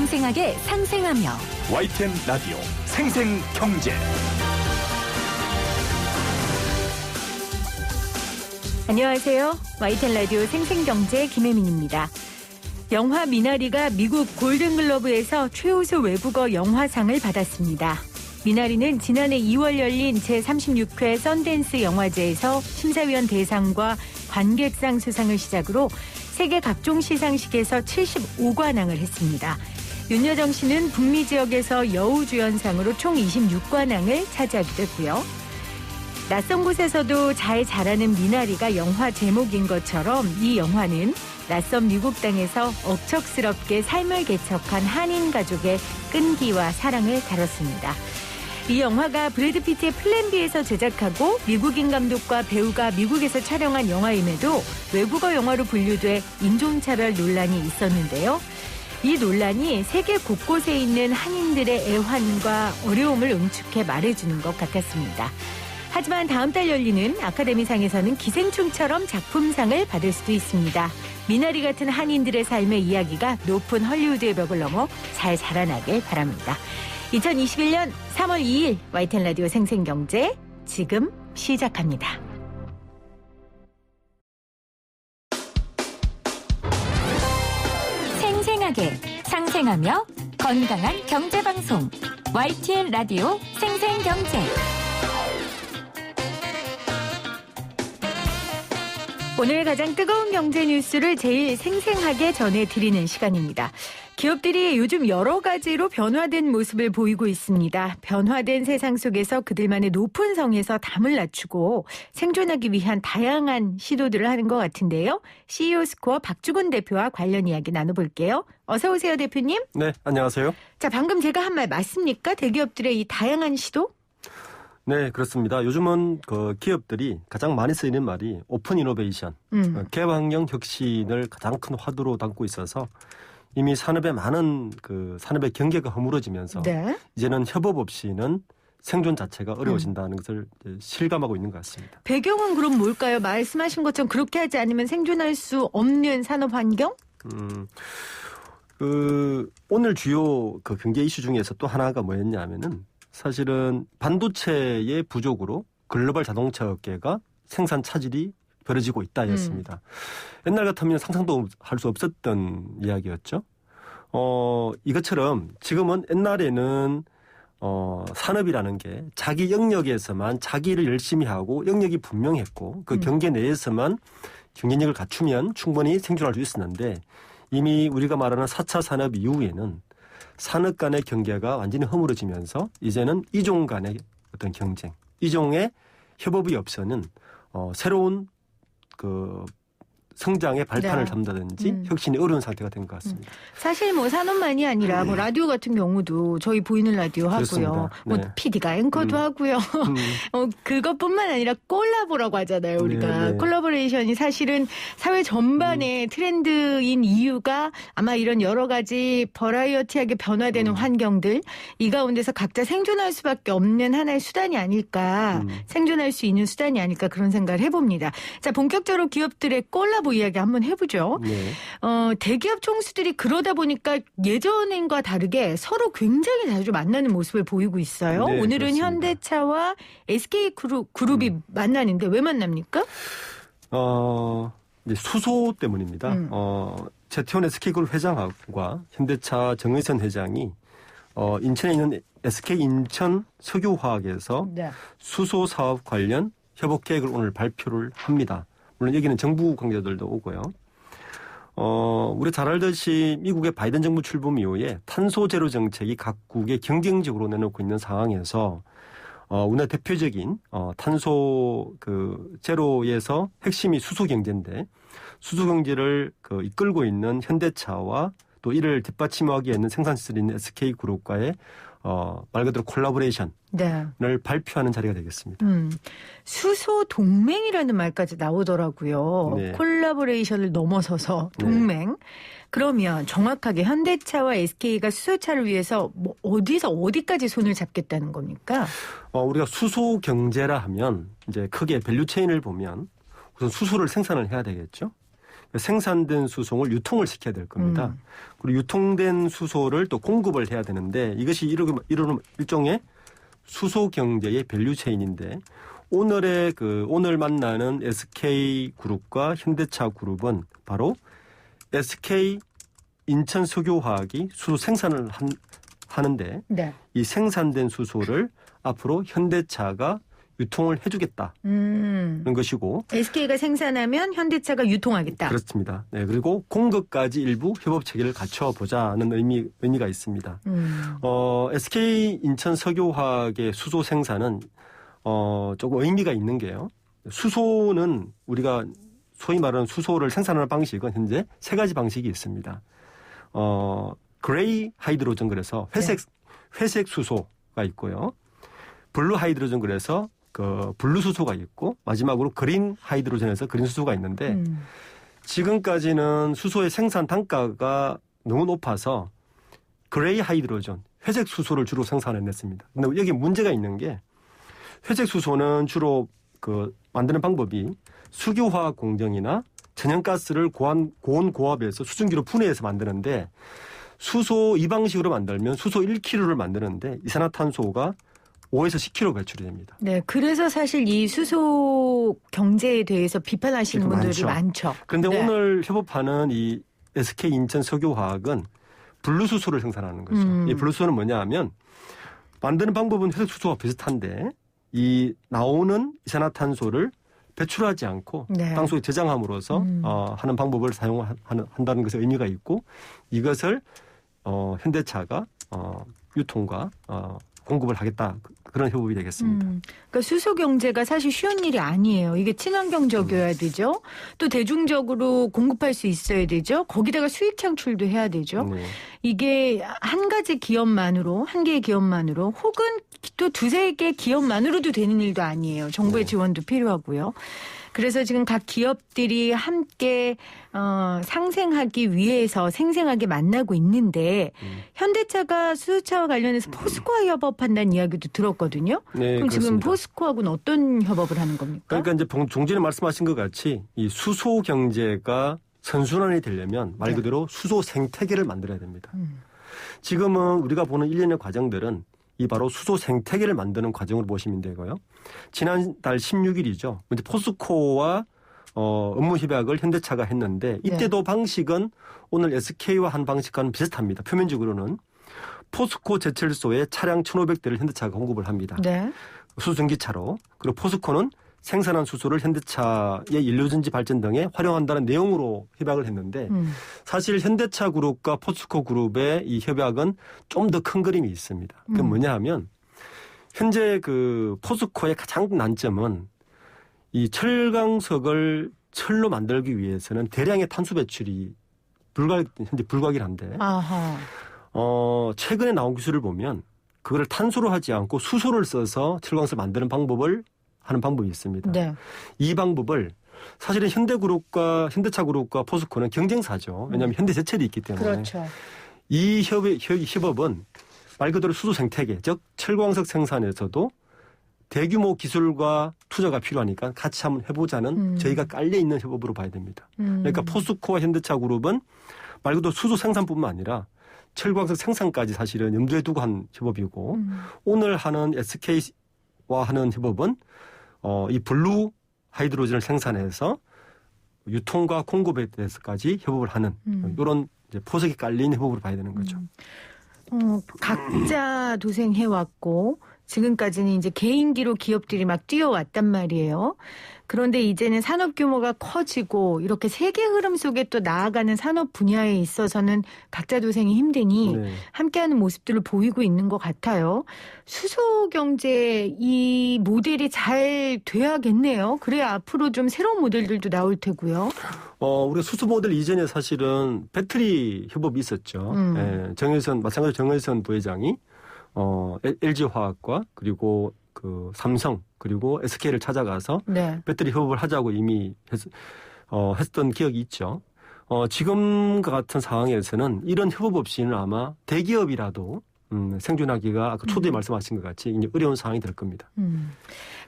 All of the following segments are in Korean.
생생하게 상생하며 YTN 라디오 생생경제. 안녕하세요. YTN 라디오 생생경제 김혜민입니다. 영화 미나리가 미국 골든글러브에서 최우수 외국어 영화상을 받았습니다. 미나리는 지난해 2월 열린 제36회 썬댄스 영화제에서 심사위원 대상과 관객상 수상을 시작으로 세계 각종 시상식에서 75관왕을 했습니다. 윤여정 씨는 북미 지역에서 여우주연상으로 총 26관왕을 차지하기도 했고요. 낯선 곳에서도 잘 자라는 미나리가 영화 제목인 것처럼 이 영화는 낯선 미국 땅에서 억척스럽게 삶을 개척한 한인 가족의 끈기와 사랑을 다뤘습니다. 이 영화가 브래드 피트의 플랜 B에서 제작하고 미국인 감독과 배우가 미국에서 촬영한 영화임에도 외국어 영화로 분류돼 인종차별 논란이 있었는데요. 이 논란이 세계 곳곳에 있는 한인들의 애환과 어려움을 응축해 말해주는 것 같았습니다. 하지만 다음 달 열리는 아카데미상에서는 기생충처럼 작품상을 받을 수도 있습니다. 미나리 같은 한인들의 삶의 이야기가 높은 헐리우드의 벽을 넘어 잘 자라나길 바랍니다. 2021년 3월 2일 YTN 라디오 생생경제 지금 시작합니다. 생생하게 상생하며 건강한 경제방송 YTN 라디오 생생경제. 오늘 가장 뜨거운 경제 뉴스를 제일 생생하게 전해드리는 시간입니다. 기업들이 요즘 여러 가지로 변화된 모습을 보이고 있습니다. 변화된 세상 속에서 그들만의 높은 성에서 담을 낮추고 생존하기 위한 다양한 시도들을 하는 것 같은데요. CEO 스코어 박주근 대표와 관련 이야기 나눠볼게요. 어서 오세요, 대표님. 네, 안녕하세요. 자, 방금 제가 한 말 맞습니까? 대기업들의 이 다양한 시도? 네, 그렇습니다. 요즘은 기업들이 가장 많이 쓰이는 말이 오픈 이노베이션, 개방형 혁신을 가장 큰 화두로 담고 있어서 이미 산업의 많은 산업의 경계가 허물어지면서 네. 이제는 협업 없이는 생존 자체가 어려워진다는 것을 실감하고 있는 것 같습니다. 배경은 그럼 뭘까요? 말씀하신 것처럼 그렇게 하지 않으면 생존할 수 없는 산업 환경? 오늘 주요 경제 이슈 중에서 또 하나가 뭐였냐면은 사실은 반도체의 부족으로 글로벌 자동차 업계가 생산 차질이 벌어지고 있다였습니다. 옛날 같으면 상상도 할 수 없었던 이야기였죠. 이것처럼 지금은 옛날에는 산업이라는 게 자기 영역에서만 자기를 열심히 하고 영역이 분명했고 그 경계 내에서만 경쟁력을 갖추면 충분히 생존할 수 있었는데 이미 우리가 말하는 4차 산업 이후에는 산업 간의 경계가 완전히 허물어지면서 이제는 이종 간의 어떤 경쟁, 이종의 협업이 없어는 새로운 성장의 발판을 잡는다든지 혁신이 어려운 상태가 된 것 같습니다. 사실 뭐 산업만이 아니라 뭐 라디오 같은 경우도 저희 보이는 라디오 하고요. 뭐 네. PD가 앵커도 하고요. 그것뿐만 아니라 콜라보라고 하잖아요. 우리가 네. 콜라보레이션이 사실은 사회 전반의 트렌드인 이유가 아마 이런 여러 가지 버라이어티하게 변화되는 환경들 이 가운데서 각자 생존할 수밖에 없는 하나의 수단이 아닐까. 생존할 수 있는 수단이 아닐까 그런 생각을 해봅니다. 자, 본격적으로 기업들의 콜라보 이야기 한번 해보죠. 네. 대기업 총수들이 그러다 보니까 예전과 다르게 서로 굉장히 자주 만나는 모습을 보이고 있어요. 네, 오늘은 그렇습니다. 현대차와 SK그룹이 만나는데 왜 만납니까? 이제 수소 때문입니다. 최태원 SK그룹 회장과 현대차 정의선 회장이 인천에 있는 SK 인천 석유화학에서 네. 수소 사업 관련 협업 계획을 오늘 발표를 합니다. 물론 여기는 정부 관계자들도 오고요. 우리 잘 알듯이 미국의 바이든 정부 출범 이후에 탄소 제로 정책이 각국에 경쟁적으로 내놓고 있는 상황에서 우리나라 대표적인 탄소 제로에서 핵심이 수소 경제인데 수소 경제를 이끌고 있는 현대차와 또 이를 뒷받침하기 위한 생산시설이 있는 SK그룹과의 말 그대로 콜라보레이션을 네. 발표하는 자리가 되겠습니다. 수소 동맹이라는 말까지 나오더라고요. 네. 콜라보레이션을 넘어서서 동맹. 네. 그러면 정확하게 현대차와 SK가 수소차를 위해서 뭐 어디서 어디까지 손을 잡겠다는 겁니까? 우리가 수소 경제라 하면 이제 크게 밸류체인을 보면 우선 수소를 생산을 해야 되겠죠. 생산된 수송을 유통을 시켜야 될 겁니다. 그리고 유통된 수소를 또 공급을 해야 되는데 이것이 이루는 일종의 수소 경제의 밸류체인인데 오늘 만나는 SK그룹과 현대차그룹은 바로 SK 인천석유화학이 수소 생산을 하는데 네. 이 생산된 수소를 앞으로 현대차가 유통을 해주겠다는 것이고 SK가 생산하면 현대차가 유통하겠다. 그렇습니다. 네, 그리고 공급까지 일부 협업 체계를 갖춰보자는 의미가 있습니다. SK 인천석유화학의 수소 생산은 조금 의미가 있는 게요. 수소는 우리가 소위 말하는 수소를 생산하는 방식은 현재 세 가지 방식이 있습니다. 그레이 하이드로전 그래서 회색 수소가 있고요. 블루 하이드로전 그래서 그 블루 수소가 있고 마지막으로 그린 하이드로전에서 그린 수소가 있는데 지금까지는 수소의 생산 단가가 너무 높아서 그레이 하이드로전, 회색 수소를 주로 생산해냈습니다. 근데 여기 문제가 있는 게 회색 수소는 주로 그 만드는 방법이 석유화학 공정이나 천연가스를 고온 고압에서 수증기로 분해해서 만드는데 수소 이 방식으로 만들면 수소 1kg를 만드는데 이산화탄소가 5에서 10kg 배출이 됩니다. 네, 그래서 사실 이 수소 경제에 대해서 비판하시는 분들이 많죠. 그런데 네. 오늘 협업하는 이 SK 인천 석유화학은 블루수소를 생산하는 거죠. 이 블루수소는 뭐냐 하면 만드는 방법은 회색 수소와 비슷한데 이 나오는 이산화탄소를 배출하지 않고 네. 땅속에 저장함으로써 하는 방법을 사용한다는 것에 의미가 있고 이것을 현대차가 유통과 공급을 하겠다 그런 협업이 되겠습니다. 그러니까 수소 경제가 사실 쉬운 일이 아니에요. 이게 친환경적이어야 되죠. 또 대중적으로 공급할 수 있어야 되죠. 거기다가 수익 창출도 해야 되죠. 네. 이게 한 가지 기업만으로 한 개의 기업만으로 혹은 또 두세 개 기업만으로도 되는 일도 아니에요. 정부의 네. 지원도 필요하고요. 그래서 지금 각 기업들이 함께 상생하기 위해서 생생하게 만나고 있는데 현대차가 수소차와 관련해서 포스코와 협업한다는 이야기도 들었거든요. 네, 그럼 지금 그렇습니다. 포스코하고는 어떤 협업을 하는 겁니까? 그러니까 이제 종전에 말씀하신 것 같이 이 수소 경제가 선순환이 되려면 말 그대로 수소 생태계를 만들어야 됩니다. 지금은 우리가 보는 일련의 과정들은 이 바로 수소 생태계를 만드는 과정으로 보시면 되고요. 지난달 16일이죠. 먼저 포스코와 업무 협약을 현대차가 했는데 이때도 방식은 오늘 SK와 한 방식과는 비슷합니다. 표면적으로는 포스코 제철소에 차량 1,500대를 현대차가 공급을 합니다. 네. 수증기차로. 그리고 포스코는 생산한 수소를 현대차의 연료전지 발전 등에 활용한다는 내용으로 협약을 했는데 사실 현대차 그룹과 포스코 그룹의 이 협약은 좀 더 큰 그림이 있습니다. 그게 뭐냐 하면 현재 그 포스코의 가장 난점은 이 철강석을 철로 만들기 위해서는 대량의 탄소 배출이 현재 불가결한데 아하. 최근에 나온 기술을 보면 그걸 탄소로 하지 않고 수소를 써서 철강석을 만드는 하는 방법이 있습니다. 네. 이 방법을 사실은 현대차그룹과 포스코는 경쟁사죠. 왜냐하면 현대제철이 있기 때문에. 그렇죠. 이 협업은 말 그대로 수소 생태계, 즉 철광석 생산에서도 대규모 기술과 투자가 필요하니까 같이 한번 해보자는 저희가 깔려있는 협업으로 봐야 됩니다. 그러니까 포스코와 현대차그룹은 말 그대로 수소 생산뿐만 아니라 철광석 생산까지 사실은 염두에 두고 한 협업이고 오늘 하는 SK와 하는 협업은 이 블루 하이드로전을 생산해서 유통과 공급에 대해서까지 협업을 하는 이런 이제 포석이 깔린 협업으로 봐야 되는 거죠. 각자 도생해왔고 지금까지는 이제 개인기로 기업들이 막 뛰어왔단 말이에요. 그런데 이제는 산업 규모가 커지고 이렇게 세계 흐름 속에 또 나아가는 산업 분야에 있어서는 각자 도생이 힘드니 네. 함께하는 모습들을 보이고 있는 것 같아요. 수소 경제 이 모델이 잘 돼야겠네요. 그래야 앞으로 좀 새로운 모델들도 나올 테고요. 우리가 수소 모델 이전에 사실은 배터리 협업이 있었죠. 마찬가지로 정의선 부회장이 LG화학과 그리고 그 삼성 그리고 SK를 찾아가서 네. 배터리 협업을 하자고 이미 했던 기억이 있죠. 지금 같은 상황에서는 이런 협업 없이는 아마 대기업이라도 생존하기가 아까 초대에 말씀하신 것 같이 이제 어려운 상황이 될 겁니다.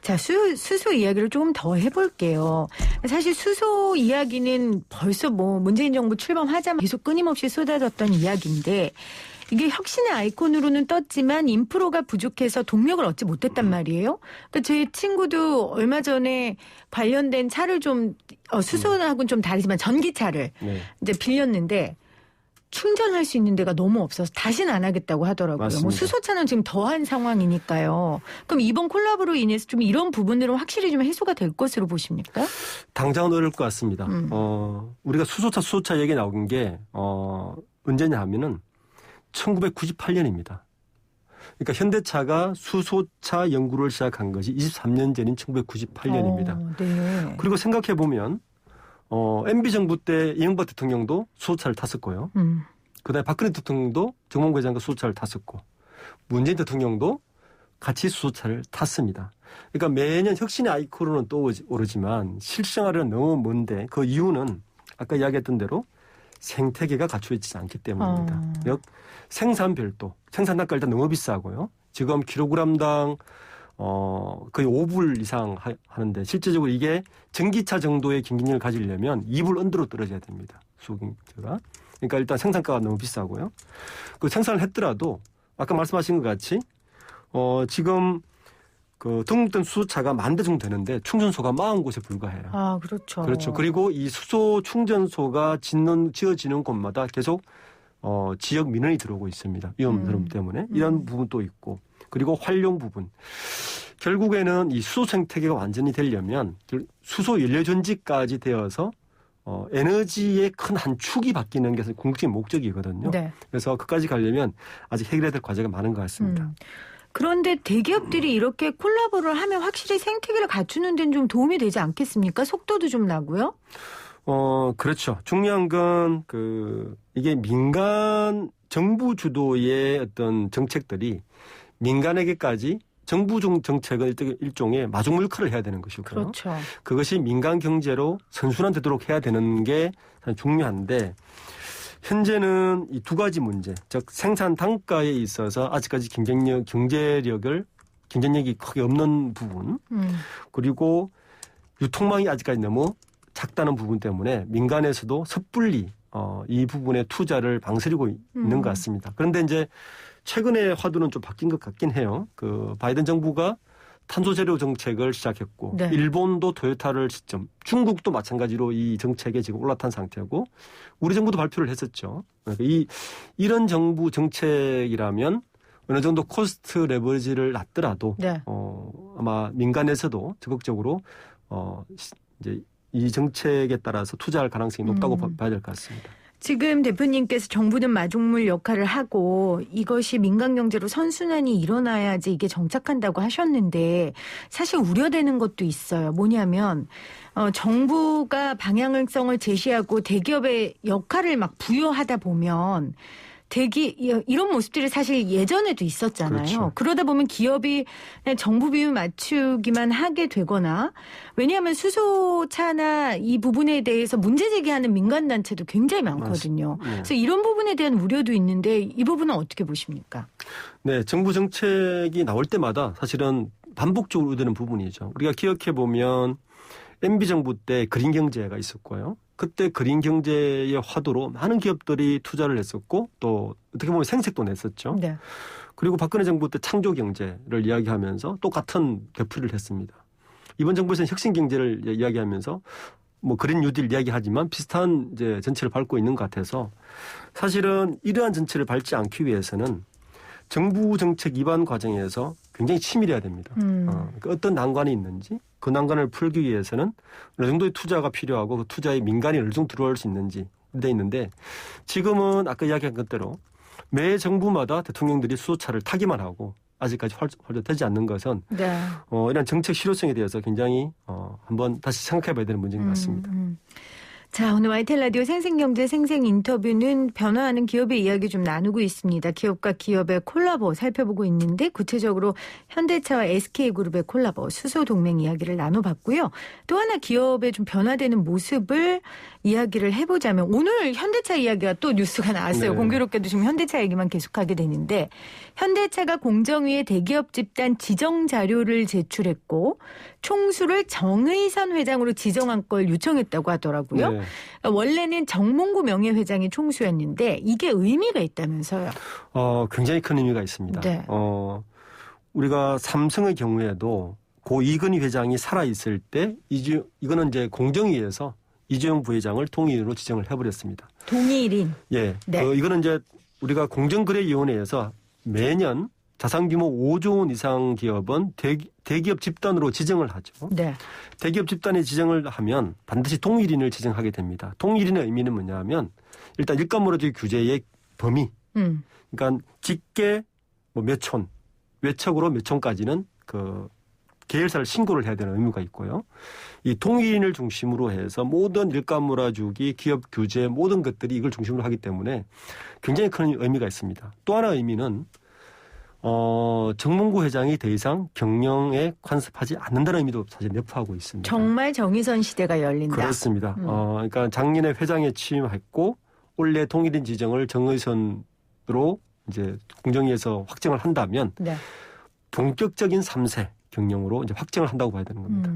자, 수소 이야기를 조금 더 해볼게요. 사실 수소 이야기는 벌써 뭐 문재인 정부 출범하자마자 계속 끊임없이 쏟아졌던 이야기인데 이게 혁신의 아이콘으로는 떴지만 인프로가 부족해서 동력을 얻지 못했단 말이에요. 그러니까 제 친구도 얼마 전에 관련된 차를 좀 수소하고는 좀 다르지만 전기차를 네. 이제 빌렸는데 충전할 수 있는 데가 너무 없어서 다시는 안 하겠다고 하더라고요. 맞습니다. 뭐 수소차는 지금 더한 상황이니까요. 그럼 이번 콜라보로 인해서 좀 이런 부분들은 확실히 좀 해소가 될 것으로 보십니까? 당장은 어려울 것 같습니다. 우리가 수소차 얘기 나온 게 언제냐 하면은 1998년입니다. 그러니까 현대차가 수소차 연구를 시작한 것이 23년 전인 1998년입니다. 네. 그리고 생각해 보면 MB 정부 때 이명박 대통령도 수소차를 탔었고요. 그다음에 박근혜 대통령도 정몽구 회장과 수소차를 탔었고 문재인 대통령도 같이 수소차를 탔습니다. 그러니까 매년 혁신의 아이콘으로는 떠오르지만 실생활은 너무 먼데 그 이유는 아까 이야기했던 대로 생태계가 갖춰지지 않기 때문입니다. 즉 생산 별도, 생산 단가 일단 너무 비싸고요. 지금 킬로그램당 거의 5불 이상 하는데 실제적으로 이게 전기차 정도의 경쟁력을 가지려면 2불 언더로 떨어져야 됩니다. 수소경제가. 그러니까 일단 생산가가 너무 비싸고요. 그 생산을 했더라도 아까 말씀하신 것 같이 지금 그 등록된 수소차가 10,000대 정도 되는데 충전소가 40곳에 불과해요. 아, 그렇죠. 그렇죠. 그리고 이 수소 충전소가 지어지는 곳마다 계속 지역 민원이 들어오고 있습니다. 위험 때문에. 이런 부분도 있고. 그리고 활용 부분. 결국에는 이 수소 생태계가 완전히 되려면 수소 연료 전지까지 되어서 에너지의 큰 한 축이 바뀌는 게 궁극적인 목적이거든요. 네. 그래서 그까지 가려면 아직 해결해야 될 과제가 많은 것 같습니다. 그런데 대기업들이 이렇게 콜라보를 하면 확실히 생태계를 갖추는 데는 좀 도움이 되지 않겠습니까? 속도도 좀 나고요. 그렇죠. 중요한 건 이게 민간 정부 주도의 어떤 정책들이 민간에게까지 정부 정책은 일종의 마중물 역할을 해야 되는 것이고요. 그렇죠. 그것이 민간 경제로 선순환되도록 해야 되는 게 중요한데 현재는 이 두 가지 문제, 즉 생산 단가에 있어서 아직까지 경쟁력이 크게 없는 부분, 그리고 유통망이 아직까지 너무 작다는 부분 때문에 민간에서도 섣불리 이 부분에 투자를 망설이고 있는 것 같습니다. 그런데 이제 최근에 화두는 좀 바뀐 것 같긴 해요. 그 바이든 정부가 탄소 제로 정책을 시작했고 네. 일본도 토요타를 시점, 중국도 마찬가지로 이 정책에 지금 올라탄 상태고 우리 정부도 발표를 했었죠. 그러니까 이런 정부 정책이라면 어느 정도 코스트 레버리지를 놨더라도 네. 아마 민간에서도 적극적으로 이제 이 정책에 따라서 투자할 가능성이 높다고 봐야 될 것 같습니다. 지금 대표님께서 정부는 마중물 역할을 하고 이것이 민간 경제로 선순환이 일어나야지 이게 정착한다고 하셨는데 사실 우려되는 것도 있어요. 뭐냐면 정부가 방향성을 제시하고 대기업의 역할을 막 부여하다 보면 이런 모습들이 사실 예전에도 있었잖아요. 그렇죠. 그러다 보면 기업이 그냥 정부 비율 맞추기만 하게 되거나 왜냐하면 수소차나 이 부분에 대해서 문제 제기하는 민간단체도 굉장히 많거든요. 네. 그래서 이런 부분에 대한 우려도 있는데 이 부분은 어떻게 보십니까? 네, 정부 정책이 나올 때마다 사실은 반복적으로 우려되는 부분이죠. 우리가 기억해 보면 MB 정부 때 그린 경제가 있었고요. 그때 그린 경제의 화두로 많은 기업들이 투자를 했었고 또 어떻게 보면 생색도 냈었죠. 네. 그리고 박근혜 정부 때 창조 경제를 이야기하면서 또 같은 되풀이를 했습니다. 이번 정부에서는 혁신 경제를 이야기하면서 뭐 그린 뉴딜 이야기하지만 비슷한 이제 전체를 밟고 있는 것 같아서 사실은 이러한 전체를 밟지 않기 위해서는 정부 정책 입안 과정에서 굉장히 치밀해야 됩니다. 그러니까 어떤 난관이 있는지 그 난관을 풀기 위해서는 어느 정도의 투자가 필요하고 그 투자에 민간이 어느 정도 들어올 수 있는지 돼 있는데 지금은 아까 이야기한 것대로 매 정부마다 대통령들이 수소차를 타기만 하고 아직까지 활용되지 않는 것은 네. 이런 정책 실효성에 대해서 굉장히 한번 다시 생각해 봐야 되는 문제인 것 같습니다. 자, 오늘 YTN 라디오 생생경제 생생인터뷰는 변화하는 기업의 이야기 좀 나누고 있습니다. 기업과 기업의 콜라보 살펴보고 있는데 구체적으로 현대차와 SK그룹의 콜라보 수소동맹 이야기를 나눠봤고요. 또 하나 기업의 좀 변화되는 모습을 이야기를 해보자면 오늘 현대차 이야기가 또 뉴스가 나왔어요. 네. 공교롭게도 지금 현대차 얘기만 계속하게 되는데 현대차가 공정위에 대기업 집단 지정 자료를 제출했고 총수를 정의선 회장으로 지정한 걸 요청했다고 하더라고요. 네. 원래는 정몽구 명예회장이 총수였는데 이게 의미가 있다면서요. 굉장히 큰 의미가 있습니다. 네. 우리가 삼성의 경우에도 고 이건희 회장이 살아있을 때 이거는 이제 공정위에서 이재용 부회장을 동의인으로 지정을 해버렸습니다. 동일인. 예. 네. 이거는 이제 우리가 공정거래위원회에서 매년 자산규모 5조 원 이상 기업은 대기업 집단으로 지정을 하죠. 네. 대기업 집단에 지정을 하면 반드시 동일인을 지정하게 됩니다. 동일인의 의미는 뭐냐면 일단 일감몰아주기 규제의 범위. 그러니까 직계 몇 촌, 외척으로 몇 촌까지는 그 계열사를 신고를 해야 되는 의무가 있고요. 이 동일인을 중심으로 해서 모든 일감 몰아주기, 기업 규제 모든 것들이 이걸 중심으로 하기 때문에 굉장히 큰 의미가 있습니다. 또 하나 의미는 정몽구 회장이 더 이상 경영에 간섭하지 않는다는 의미도 사실 내포하고 있습니다. 정말 정의선 시대가 열린다. 그렇습니다. 그러니까 작년에 회장에 취임했고 올해 동일인 지정을 정의선으로 이제 공정위에서 확정을 한다면 네. 본격적인 3세 경영으로 이제 확정을 한다고 봐야 되는 겁니다.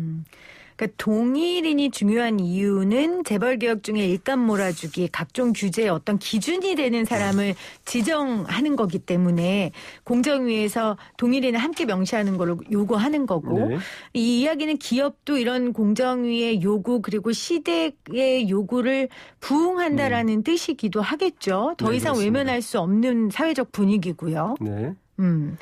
그러니까 동일인이 중요한 이유는 재벌 개혁 중에 일감 몰아주기, 각종 규제의 어떤 기준이 되는 사람을 지정하는 거기 때문에 공정위에서 동일인을 함께 명시하는 걸 요구하는 거고 네. 이 이야기는 기업도 이런 공정위의 요구 그리고 시대의 요구를 부응한다라는 뜻이기도 하겠죠. 더 네, 이상 그렇습니다. 외면할 수 없는 사회적 분위기고요. 네. 음.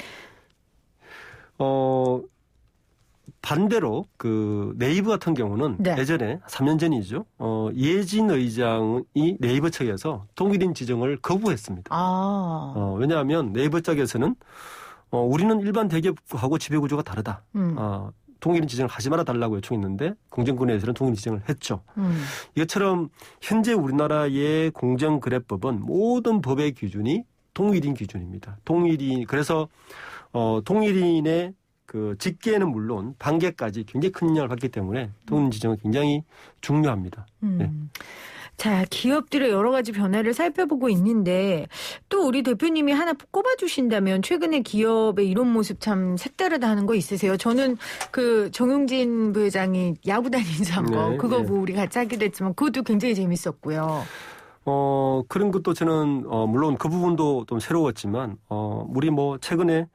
반대로 그 네이버 같은 경우는 네. 예전에 3년 전이죠. 이해진 의장이 네이버 측에서 동일인 지정을 거부했습니다. 왜냐하면 네이버 쪽에서는 우리는 일반 대기업하고 지배구조가 다르다. 동일인 지정을 하지 말아 달라고 요청했는데 공정거래에서는 동일인 지정을 했죠. 이것처럼 현재 우리나라의 공정거래법은 모든 법의 기준이 동일인 기준입니다. 그래서 동일인의 그 직계는 물론 반계까지 굉장히 큰 영향을 받기 때문에 동일인 지정은 굉장히 중요합니다. 네. 자, 기업들의 여러 가지 변화를 살펴보고 있는데 또 우리 대표님이 하나 꼽아주신다면 최근에 기업의 이런 모습 참 색다르다 하는 거 있으세요? 저는 그 정용진 부회장이 야구 다니면서 한 거 네, 그거 네. 뭐 우리 같이 하기도 했지만 그것도 굉장히 재밌었고요. 그런 것도 저는 물론 그 부분도 좀 새로웠지만 우리 뭐 최근에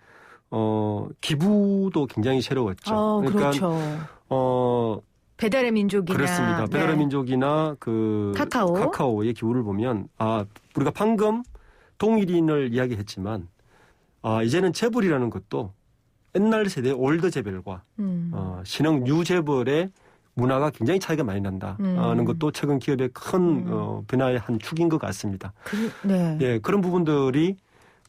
기부도 굉장히 새로웠죠. 그러니까 그렇죠. 배달의 민족이나 그렇습니다. 배달의 네. 민족이나 그 카카오의 기부를 보면 우리가 방금 동일인을 이야기했지만 이제는 재벌이라는 것도 옛날 세대의 올드 재벌과 신흥 뉴 재벌의 문화가 굉장히 차이가 많이 난다는 것도 최근 기업의 큰 변화의 한 축인 것 같습니다. 네. 예, 그런 부분들이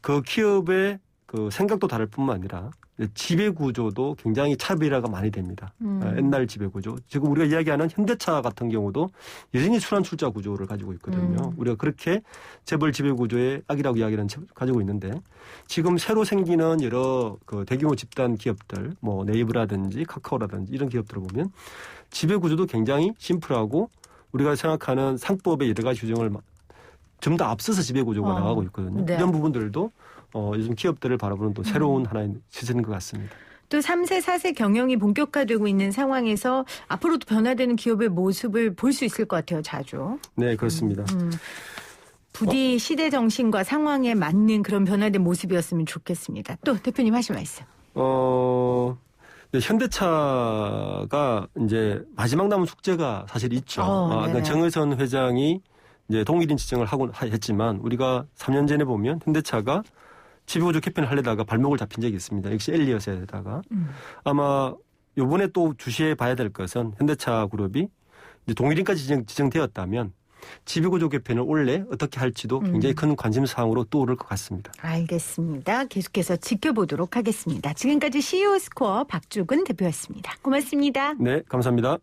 그 기업의 그 생각도 다를 뿐만 아니라 지배 구조도 굉장히 차별화가 많이 됩니다. 옛날 지배 구조. 지금 우리가 이야기하는 현대차 같은 경우도 여전히 출환출자 구조를 가지고 있거든요. 우리가 그렇게 재벌 지배 구조의 악이라고 이야기는 가지고 있는데 지금 새로 생기는 여러 그 대규모 집단 기업들, 뭐 네이버라든지 카카오라든지 이런 기업들을 보면 지배 구조도 굉장히 심플하고 우리가 생각하는 상법의 여러 가지 규정을 전부 다 앞서서 지배 구조가 나가고 있거든요. 네. 이런 부분들도 요즘 기업들을 바라보는 또 새로운 하나의 시선인 것 같습니다. 또 3세, 4세 경영이 본격화되고 있는 상황에서 앞으로도 변화되는 기업의 모습을 볼 수 있을 것 같아요. 자주. 네, 그렇습니다. 부디 시대 정신과 상황에 맞는 그런 변화된 모습이었으면 좋겠습니다. 또 대표님 하실 말씀. 네, 현대차가 이제 마지막 남은 숙제가 사실 있죠. 그러니까 정의선 회장이 이제 동일인 지정을 하곤 했지만 우리가 3년 전에 보면 현대차가 지배구조 개편을 하려다가 발목을 잡힌 적이 있습니다. 역시 엘리엇에다가 아마 이번에 또 주시해 봐야 될 것은 현대차 그룹이 이제 동일인까지 지정되었다면 지배구조 개편을 올해 어떻게 할지도 굉장히 큰 관심사항으로 떠오를 것 같습니다. 알겠습니다. 계속해서 지켜보도록 하겠습니다. 지금까지 CEO 스코어 박주근 대표였습니다. 고맙습니다. 네, 감사합니다.